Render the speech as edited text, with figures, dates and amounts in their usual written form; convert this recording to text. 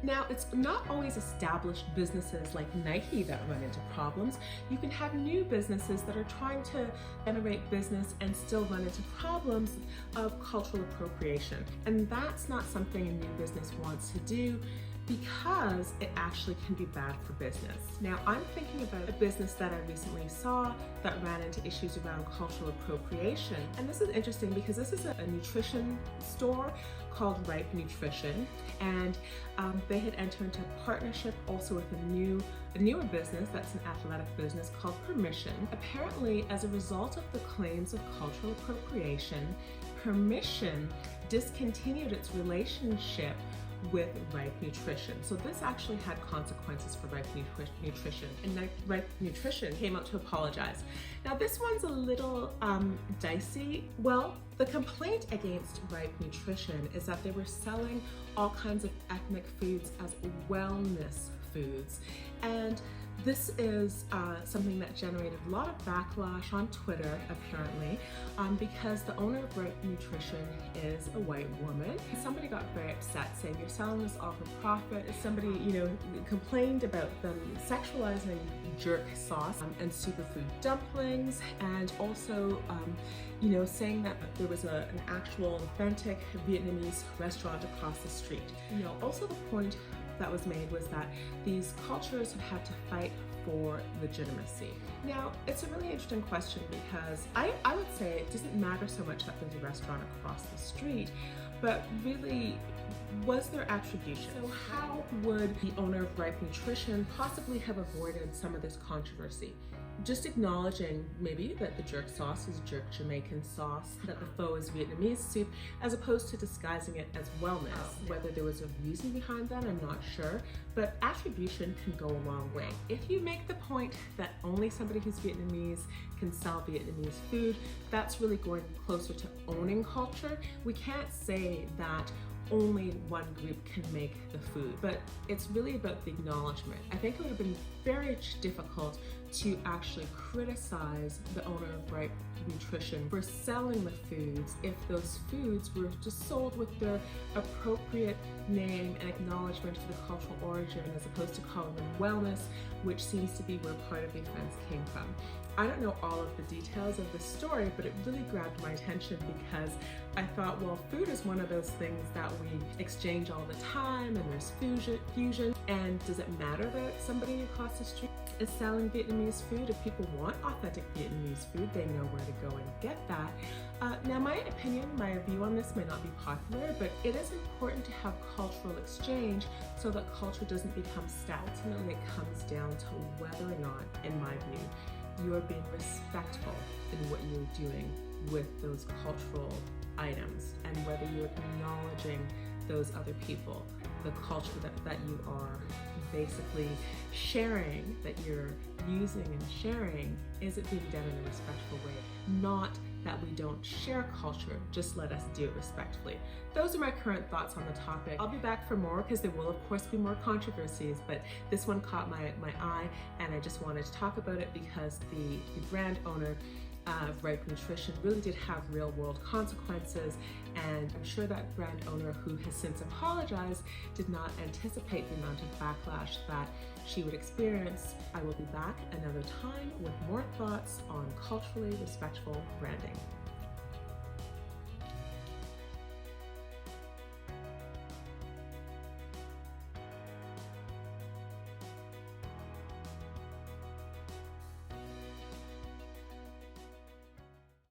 Now, it's not always established businesses like Nike that run into problems. You can have new businesses that are trying to generate business and still run into problems of cultural appropriation. And that's not something a new business wants to do, because it actually can be bad for business. Now, I'm thinking about a business that I recently saw that ran into issues around cultural appropriation. And this is interesting because this is a nutrition store called Ripe Nutrition, and they had entered into a partnership also with a newer business that's an athletic business called Permission. Apparently, as a result of the claims of cultural appropriation, Permission discontinued its relationship with Ripe Nutrition. So this actually had consequences for Ripe Nutrition, and Ripe Nutrition came out to apologize. Now this one's a little dicey. Well, the complaint against Ripe Nutrition is that they were selling all kinds of ethnic foods as wellness foods, and this is something that generated a lot of backlash on Twitter, apparently, because the owner of Ripe Nutrition is a white woman. Somebody got very upset, saying, "You're selling this all for profit." Somebody, complained about them sexualizing jerk sauce and superfood dumplings, and also, saying that there was an actual authentic Vietnamese restaurant across the street. Also the point that was made was that these cultures have had to fight for legitimacy. Now, it's a really interesting question, because I would say it doesn't matter so much that there's a restaurant across the street, but really, was there attribution? So how would the owner of Ripe Nutrition possibly have avoided some of this controversy? Just acknowledging maybe that the jerk sauce is jerk Jamaican sauce, that the pho is Vietnamese soup, as opposed to disguising it as wellness. Whether there was a reason behind that, I'm not sure, but attribution can go a long way. If you make the point that only somebody who's Vietnamese can sell Vietnamese food, that's really going closer to owning culture. We can't say that only one group can make the food, but it's really about the acknowledgement. I think it would have been very difficult to actually criticize the owner of Ripe Nutrition for selling the foods if those foods were just sold with their appropriate name and acknowledgement for the cultural origin, as opposed to calling them wellness, which seems to be where part of the offense came from. I don't know all of the details of the story, but it really grabbed my attention because I thought, well, food is one of those things that we exchange all the time, and there's fusion. And does it matter that somebody across the street is selling Vietnamese food? If people want authentic Vietnamese food, they know where to go and get that. Now, my opinion, my view on this may not be popular, but it is important to have cultural exchange so that culture doesn't become static. Ultimately, it comes down to whether or not, in my view, you are being respectful in what you're doing with those cultural items, and whether you're acknowledging those other people, the culture that you are basically sharing, that you're using and sharing. Is it being done in a respectful way? Not that we don't share culture, just let us do it respectfully. Those are my current thoughts on the topic. I'll be back for more, because there will of course be more controversies, but this one caught my eye, and I just wanted to talk about it because the brand owner of Ripe Nutrition really did have real world consequences, and I'm sure that brand owner, who has since apologized, did not anticipate the amount of backlash that she would experience. I will be back another time with more thoughts on culturally respectful branding.